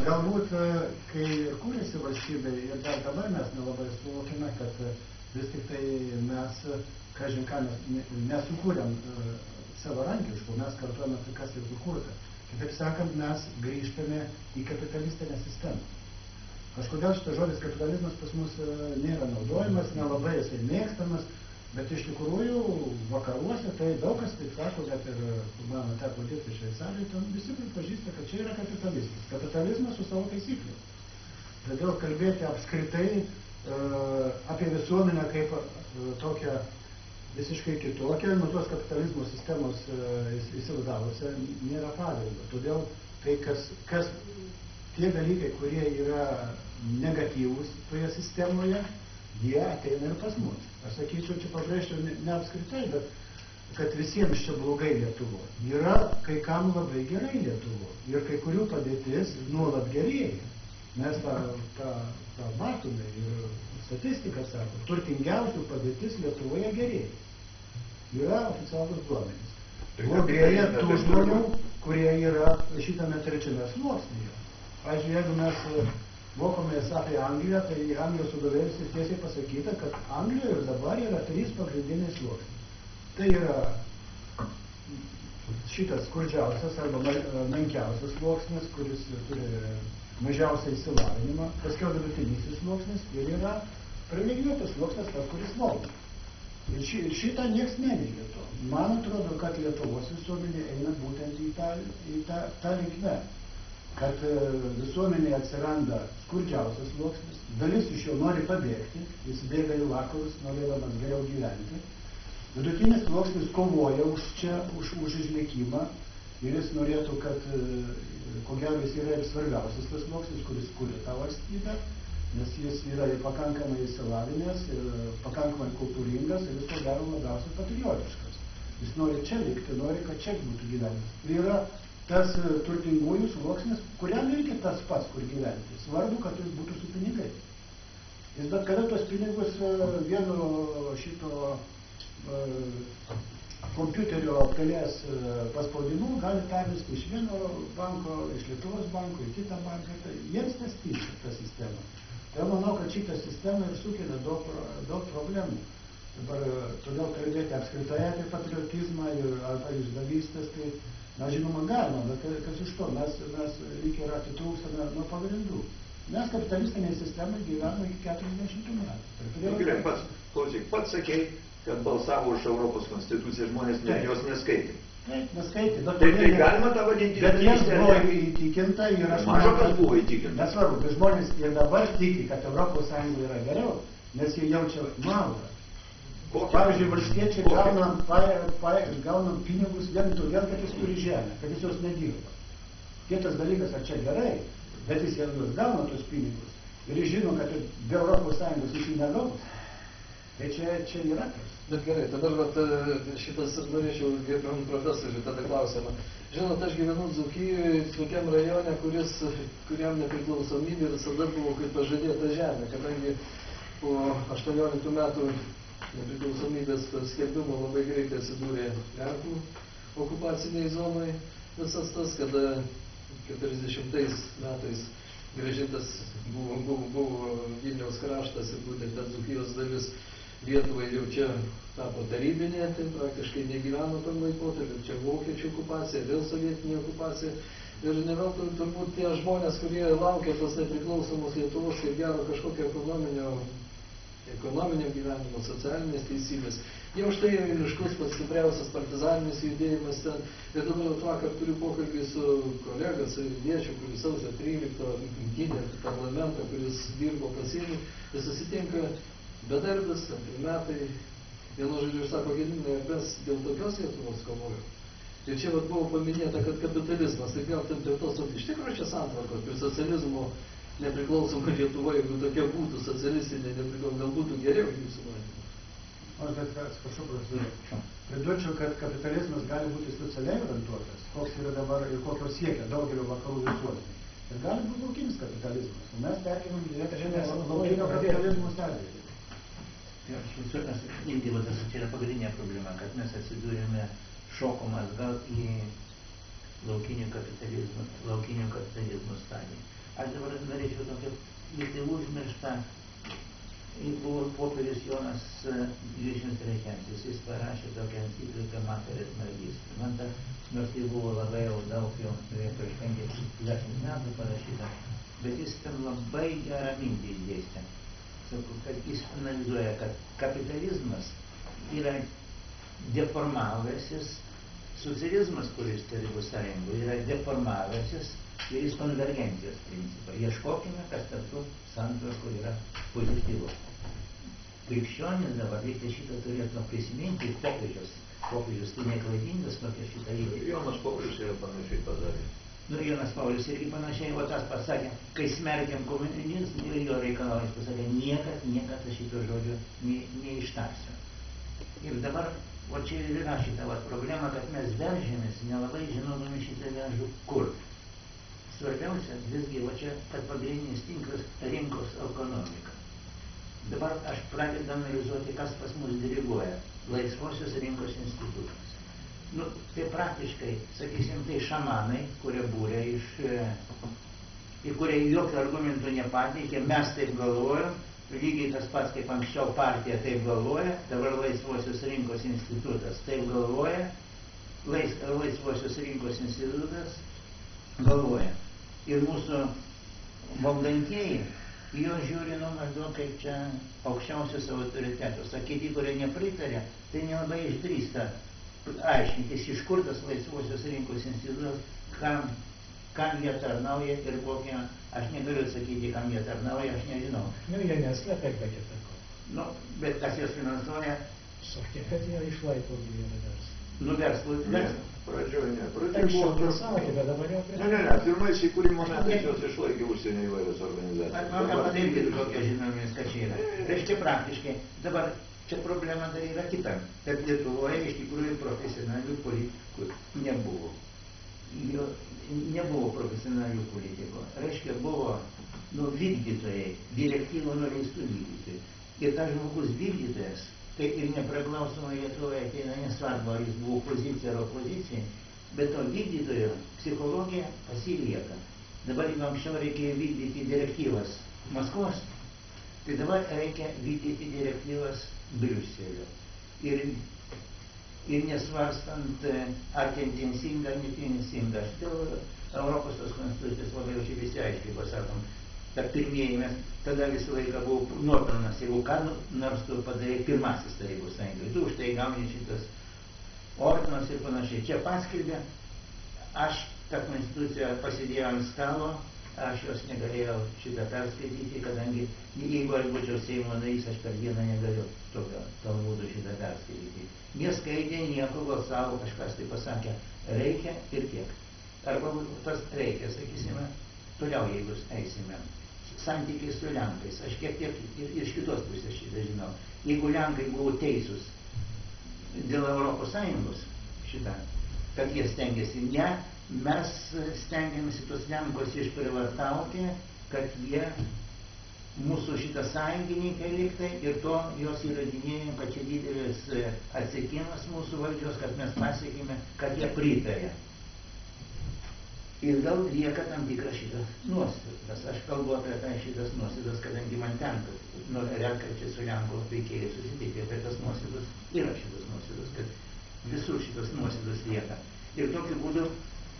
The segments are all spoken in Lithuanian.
galbūt, kai kūrėsi valstybė ir dar dabar mes nelabai suvokime, kad vis tik tai mes, kažin ką, nesukūrėm savarankiškų, mes kartuojame tai, kas jau sukurta. Kitaip sakant, mes grįžtame į kapitalistinę sistemą. Kažkodėl šitas žodis kapitalizmas pas mus nėra naudojamas, nelabai jisai mėgstamas, bet iš tikrųjų vakaruose tai daug kas taip sako, net ir mano teko dirbti Šveicarijoje, ten visi pripažįsta, kad čia yra kapitalizmas. Kapitalizmas su savo taisyklėmis. Todėl kalbėti apskritai apie visuomenę kaip tokią visiškai kitokią, nuo tos kapitalizmo sistemos įsivažiavusią nėra pagrindo. Todėl tai, kas tie dalykai, kurie yra negatyvūs toje sistemoje, jie ateina ir pas mus. Aš sakyčiau, čia pabrėžčiau ne apskritai, bet kad visiems čia blogai Lietuvoje. Yra kai kam labai gerai Lietuvoje. Ir kai kurių padėtis nuolat gerėja. Mes tą matome ir statistika sako, turtingiausių padėtis Lietuvoje gerėja. Yra oficialūs duomenys. Blogėja tų žmonių, kurie yra šitame trečiame sluoksnyje. Pavyzdžiui, jeigu mes mokomės apie Angliją, tai Anglijos vadovėlis tiesiai pasakyta, kad Anglijoje ir dabar yra 3 pagrindiniai sluoksniai. Tai yra šitas skurdžiausias arba menkiausias sluoksnis, kuris turi mažiausią išsilavinimą, paskiau vidutinysis sluoksnis ir yra privilegijuotas sluoksnis, tas, kuris valdo. Ir šitą nieks neneigia to. Man atrodo, kad Lietuvos visuomenė eina būtent į tą linkmę, kad visuomenėje atsiranda skurdžiausias sluoksnis, dalis iš jo nori pabėgti, jis bėga į vakarus, norėdamas geriau gyventi. Vidutinis sluoksnis kovoja už išlikimą ir jis norėtų, kad ko gero jis yra ir svarbiausias tas sluoksnis, kuris kuria tą valstybę, nes jis yra ir pakankamai įsilavinęs, ir pakankamai kultūringas, ir jis ko gero labiausiai patriotiškas. Jis nori čia likti, nori, kad čia būtų gyvenimas. Ir yra tas turtingųjų sluoksnis, kuriam irgi tas pats, kur gyventi. Svarbu, kad jis būtų su pinigais. Jis bet kada tos pinigus vieno šito kompiuterio pelės paspaudimu gali pervesti iš vieno banko, iš Lietuvos banko į kitą banką. Tai jiems nestinka ta sistema. Tai manau, kad šitą sistemą ir sukelia daug problemų. Dabar todėl kalbėti apskritai apie patriotizmą ir apie išdavystės, tai mes žinoma galima, bet kas iš to, mes lyg ir atitrūkstame nuo pagrindų. Mes kapitalistinėje sistemoje gyvename iki 40 metų. Gerai, pats sakei, kad balsavo už Europos konstituciją, žmonės jos neskaitė. Taip, neskaitė. Tai galima tą vadinti? Bet jiems buvo įtikinta ir aš mažo kas buvo įtikinta. Nesvarbu, bet žmonės ir dabar tiki, kad Europos Sąjunga yra geriau, nes jie jaučia naudą. Pavyzdžiui, valstiečiai gauna pinigus vien todėl, kad jis turi žemę, kad jis jos nedirba. Kitas dalykas, ar čia gerai, bet jis juos gauna tos pinigus ir jis žino, kad be Europos Sąjungos jis jų negaus. Tai čia yra tas. Bet gerai, dabar šitas norėčiau gerbiamam profesoriui tada klausimą. Žinot, aš gyvenu Dzūkijoje, tokiam rajone, kuriam nepriklausomybė visada buvo kaip pažadėta žemė, kadangi po 18 metų nepriklausomybės skelbimo labai greitai atsidūrė Lenkų okupaciniai zonai visas tas, kada 40 metais grąžintas buvo Vilniaus kraštas ir būtent ta Dzūkijos dalis Lietuvai jau čia tapo tarybinė, tai praktiškai negyveno tam laikotarpiu, čia vokiečių okupacija, vėl sovietinė okupacija. Ir ne veltui turbūt tie žmonės, kurie laukia tos nepriklausomos Lietuvos kaip gero kažkokio ekonominio gyvenimo, socialinės teisybės. Jie už tai ryškus pats stipriausias partizaninis judėjimas ten. Ir dabar vakar turiu pokalbį su kolega, su Vilniečiu, kuris sausio 13 gynė parlamentą, kuris dirbo pasienį, ir susitinka bedarbis, 2 metai. Vienu žodžiu, sako, Gediminai, mes dėl tokios Lietuvos kovojom. Ir čia buvo paminėta, kad kapitalizmas, tai gal ten prie tos, iš tikrųjų čia santvarkos, prie socializmo nepriklausomai Lietuva, jeigu tokia būtų socialistinė, gal būtų geriau jūsų manymų. Aš bet atsiprašau, profesoriau, pridurčiau, kad kapitalizmas gali būti socialiai orientuotas, koks yra dabar ir kokio siekia daugelio vakarų visuomenė. Ir gali būti laukinis kapitalizmas. O mes perkėmėm laukinio kapitalizmo stadiją. Aš visuomet irgi čia yra pagrindinė problema, kad mes atsidūrėme šokom atgal į laukinio kapitalizmo stadiją. Aš dabar norėčiau tokią lyg užmirštą. Buvo popiežius Jonas 23. Jis parašė tokią encikliką Mater's Magistrum. Man ta, nors tai buvo labai jau daug, jau prieš 50 metų parašyta, bet jis ten labai gerą mintį išdėstė. Sakau, kad jis analizuoja, kad kapitalizmas yra deformavęsis, socializmas, kuris Tarybų Sąjungoje yra deformavęsis ir jis konvergencijos principą. Ieškokime, kas tarp santvarkų yra pozityvu. Krikščionis dabar, reikia šitą turėtume prisiminti, popiežius tai neklaidingas tokia šitą įvykį. Jonas Paulius yra panašiai padarė. Jonas Paulius irgi panašiai, o tas pasakė, kai smerkiam komunizmą ir jo reikalaujas, pasakė, niekad aš šito žodžio neištarsiu. Ir dabar, o čia ir yra šita problema, kad mes veržėmės, nelabai žinodami šitą veržų kur. Svarbiausia, visgi, o čia, kad pagrindinis tinklas rinkos ekonomika. Dabar aš pradedu analizuoti, kas pas mus diriguoja. Laisvosios rinkos institutas. Nu, tai praktiškai, sakysim, tai šamanai, kurie būrė į kurie jokių argumentų nepateikė, mes taip galvojam, lygiai tas pats, kaip anksčiau partija taip galvoja, dabar Laisvosios rinkos institutas taip galvoja, Laisvosios rinkos institutas galvoja. Ir mūsų valdantieji, jo žiūri, maždaug kaip čia aukščiausius autoritetus. O kiti, kurie nepritarė, tai nelabai išdrįsta aiškintis, iš kur tas Laisvosios rinkos institutas, kam jie tarnauja ir kokią, aš negaliu sakyti, kam jie tarnauja, aš nežinau. Nu, jie neslepia, be kita ko. Nu, bet kas jas finansuoja? Sakė, kad jie išlaiko gyvenę verslą. Nu, verslų. Pradžioj ne. Anksčiau pasakė, bet dabar jau prie... Ne. Pirmais įkūrimo metais jos išlaikė užsienio įvairios organizacijas. Man irgi tokia žinomis, kad čia yra. Reiškia praktiškai. Dabar čia problema dar yra kita. Kad Lietuvoje iš tikrųjų profesionalių politikų nebuvo. Nebuvo profesionalių politikų. Reiškia, buvo vykdytojai, direktyvų nuleistų vykdytojai. Ir tas žmogus vykdytojas, tai ir nepriklausomai Lietuvoje ateina, nesvarbu, ar jis buvo opozicija ar opozicija, bet to vykdytojo psichologija pasilieka. Dabar jeigu anksčiau reikėjo vykdyti direktyvas Maskvos, tai dabar reikia vykdyti direktyvas Briuselio. Ir nesvarstant, ar tendencinga, ar netendencinga. Dėl Europos tos konstitucijos labai jau čia visi aiškiai pasakom, kad pirmieji mes tada visą laiką buvo nuopelnas, jeigu ką nors tu padarė pirmasis Tarybų Sąjungai, tu už tai gauni šitas ordinas ir panašiai. Čia paskelbė, aš tą konstituciją pasidėjau ant stalo, aš jos negalėjau šitą perskaityti, kadangi jeigu aš būčiau Seimo narys, aš per dieną negaliu tokio Talmudo šitą perskaityti. Neskaitė, nieko, balsavo, kažkas tai pasakė, reikia ir tiek. Arba tas reikia, sakysime, toliau jeigu eisime. Santykiai su Lenkais. Aš kiek iš kitos pusės šitą žinau. Jeigu Lenkai buvo teisūs dėl Europos Sąjungos šitą, kad jie stengiasi, ne, mes stengiamės tos Lenkos išprivartauti, kad jie mūsų šitą sąjungininkai liktai ir to jos įrodinėjom, kad čia didelis atsiekimas mūsų valdžios, kad mes pasiekime, kad jie pritarė. Ir gal lieka tam tikras šitas nuostatas. Aš kalbu apie tai šitas nuostatas, kadangi man tenka, retkarčiai su Lenkų veikėjai susitikti, apie tas nuostatas yra šitas nuostatas, kad visur šitas nuostatas lieka. Ir tokiu būdu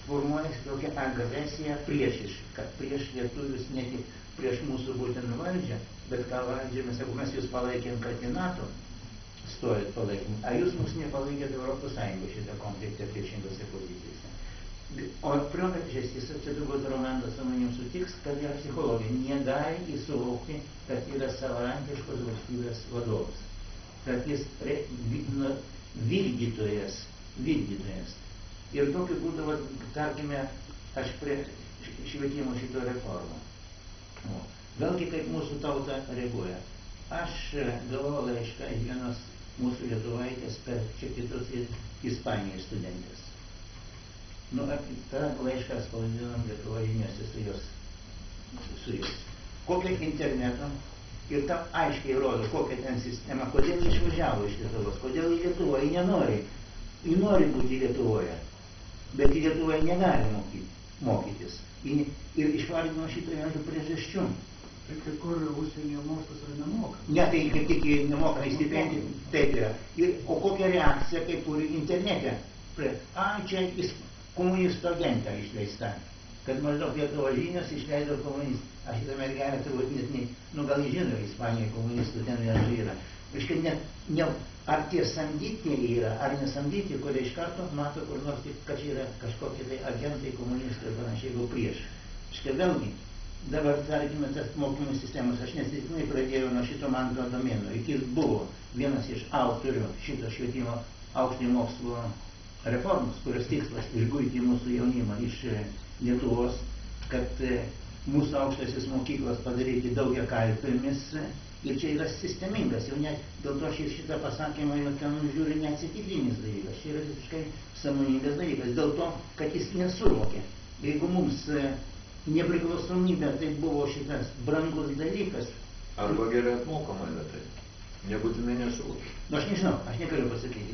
formuojasi tokia agresija priešiška, prieš lietuvius, ne tik prieš mūsų būtent valdžią, bet ką valdžią mes jūs palaikėm, kad į NATO stojat palaikymą, a jūs mus nepalaikėt Europos Sąjungos šitą konfliktą priešingose pozicijose. O priežastis, čia turbūt Rolandas su manim sutiks, kad yra psichologija. Negali suvokti, kad yra savarankiškos valstybės vadovas. Kad jis vykdytojas. Ir tokiu būdu, tarkime, aš prie švietimo šito reformą. Vėlgi kaip mūsų tauta reaguoja. Aš gavau laišką iš vienos mūsų lietuvaitės per čia kitus Ispanijos studentės. tą laišką spausdinam Lietuvoje žiniuose su jais. Kokią internetą ir tam aiškiai rodo, kokia ten sistema, kodėl išvažiavo iš Lietuvos, kodėl į Lietuvą, ji nenori. Ji nori būti Lietuvoje, bet į Lietuvoje negali mokyti. mokytis. Ir išvardino šitą vieną priežasčių. Tai kai kur užsienyje mokslas yra nemokamas. Ne, tai kaip tik nemokamai stipendijų, taip yra. O kokia reakcija, kaip kur internete? Čia komunistų agentą išleista. Kad maždaug Lietuvos žinios išleido komunistų. Aš šitą mergelę turbūt net gal žino, Ispanijoje komunistų ten vienai yra. Iškai ar tie samdytiniai yra, ar nesamdyti, kurie iš karto mato kur nors, kad čia yra kažkokie tai agentai komunistai ir panašiai, jeigu prieš. Iškai vėlgi, dabar, tarkime, tas mokymo sistemas, aš nesitikimai pradėjau nuo šito Manto domeno. Jis buvo vienas iš autorių šito švietimo aukštojo mokslo reformos, kurios tikslas išguiti mūsų jaunimą iš Lietuvos, kad mūsų aukštosios mokyklos padaryti daugiakalbėmis. Ir čia yra sistemingas, jau net dėl to šitą pasakymą jau ten žiūri neatsitiklinis dalykas, čia yra visiškai sąmoningas dalykas, dėl to, kad jis nesuvokė. Jeigu mums nepriklausomybė tai buvo šitas brangus dalykas. Arba gerai apmokama yra tai, nebūtinai nesuvokė. Nu, aš nežinau, aš negaliu pasakyti.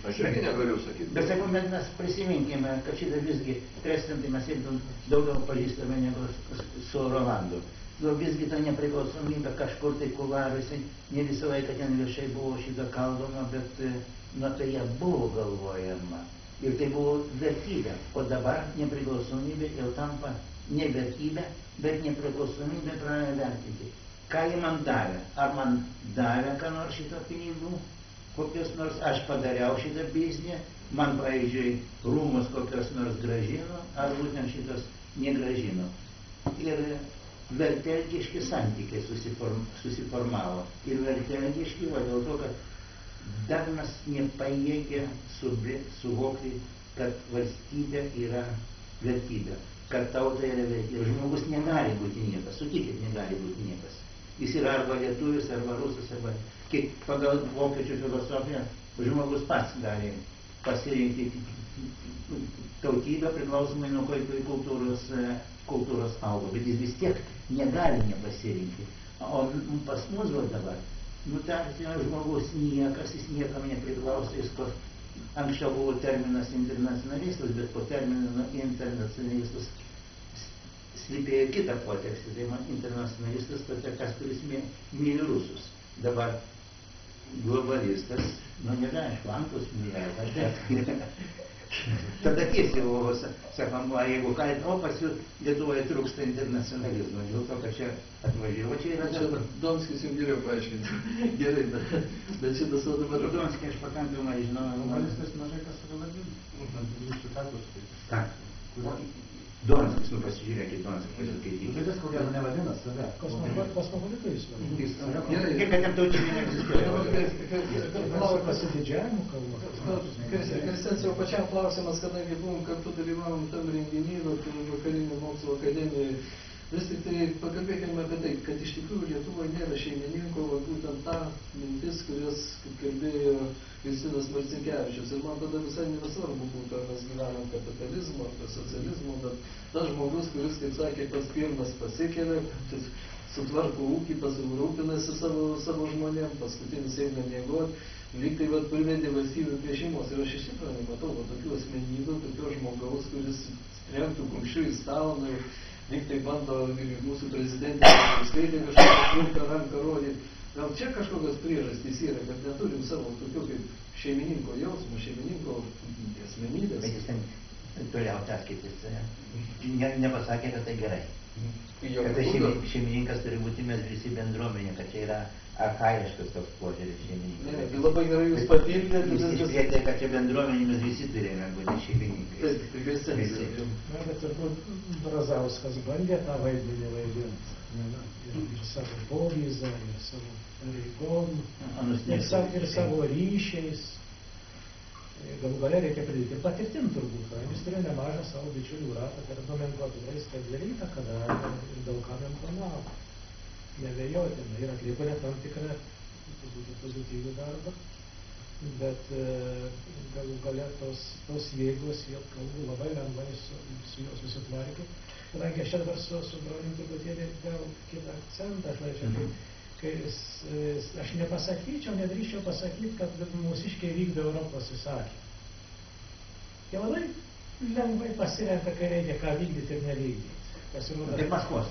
Aš irgi negaliu sakyti. Bet sakau, mes prisiminkime, kad šitą visgi prezidentai mes irgi daugiau pažįstame negu su Rolandu. Visgi ta nepriklausomybė kažkur tai kuluaruose, ne visą laiką ten viešai buvo šitą kalbama, bet tai ją buvo galvojama. Ir tai buvo vertybė. O dabar nepriklausomybė jau tampa ne vertybė, bet nepriklausomybė pradeda vertinti. Ką jį man davė? Ar man davė ką nors šito pinigų? Kokios nors aš padariau šitą biznį, man, pavyzdžiui, rūmus kokios nors gražino, ar būtent šitos negražino. Ir vertelgiški santykiai susiformavo. Ir vertelgiški, dėl to, kad dar mes nepajėgė suvokti, kad valstybė yra vertybė, kad tauta yra vertybė. Žmogus negali būti niekas, sutikit, negali būti niekas. Jis yra arba lietuvis, arba rusas, arba kaip pagal vokiečių filosofiją, žmogus pats gali pasirinkti tautybę priklausomai nuo kultūros augo, bet jis vis tiek negali nepasirinkti. O pas mus dabar, tarsi žmogus niekas, jis niekam nepriklauso, jis anksčiau buvo terminas internacionalistas, bet po termino internacionalistas slypėjo kitą potekstį, tai man internacionalistas tas, kuris myli rusus. Dabar globalistas, negali, švankus myli, tada tiesiai buvo, sakoma, jeigu kalbėjo, pas jų Lietuvoje trūksta internacionalizmo, dėl to, kad čia atvažiavo, čia yra dabar. Domskis jums geriau paaiškinti. Gerai, bet šitas o dabar... Domskį aš pakankamai žinau. Globalistas mažai kas vadina. Ką? Donskis, pasižiūrėkit, Donskis pasiskaityti. Žodis, ko gero nevadina save. Kosmopolitais. Gerai, kaip kad jam tautinė neegzistuoja. Gal pasididžiavimų kalba. Kristians, jau pačiam klausimas, kadangi buvom kartu dalyvavom tam renginį, Vakarinio mokslo akademijoje. Vis tik tai pakalbėkime apie tai, kad iš tikrųjų Lietuvoje nėra šeimininko, būtent ta mintis, kurias kalbėjo Justinas Marcinkevičius. Ir man tada visai nesvarbu būtų, ar mes gyvenam kapitalizmo, ar socializmo, bet tas žmogus, kuris, kaip sakė, pats pirmas pasikelia, sutvarko ūkį, pasirūpinasi savo žmonėm, paskutinis eina miegoti, lyg tai privedė valstybių prie šeimos. Ir aš iš tikrųjų nematau tokių asmenybių, tokio žmogaus, kuris trenktų kumščiu į stalą, lyg tai bando mūsų prezidentė skaitė kažkokią tvirtą ranką rodyti. Gal čia kažkokios priežastys yra, kad neturim savo tokių kaip šeimininko jausmų, šeimininko asmenybės. Bet jis ten toliau ataskaitis nepasakė, kad tai gerai. Kad tai šeimininkas turi būti mes visi bendruomenė, kad čia yra archaiškas toks požiūris šeimininkas. Ne, labai gerai jūs papildėte. Jis išplėtė, kad čia bendruomenė mes visi turėjome būti šeimininkai. Taip, bet turbūt Brazauskas bandė tą vaidmenį vaidinti. Ir savo povyzą, ir savo pareigom, ir savo ryšiais. Galų gale reikia pridėti patirtim turbūt, jis turėjo nemažą savo bičiulių ratą, kad nomenklatūrais kad ir įtaką darė ir daug ką informavo. Nevejotina ir atliko net tam tikrą pozityvų darbą, bet galų gale tos jėgos, jie kalbu labai lengvai su juo susitvarkė. Kadangi aš čia dabar su brolim truputėlį gal kitą akcentą, aš norėčiau, kai aš nepasakyčiau, nedrįščiau pasakyti, kad mūsiškiai vykdo Europos įsakymą. Jie labai lengvai pasirenka, kai reikia ką vykdyti ir nevykdyti. Pasirodo, Tai Maskvos.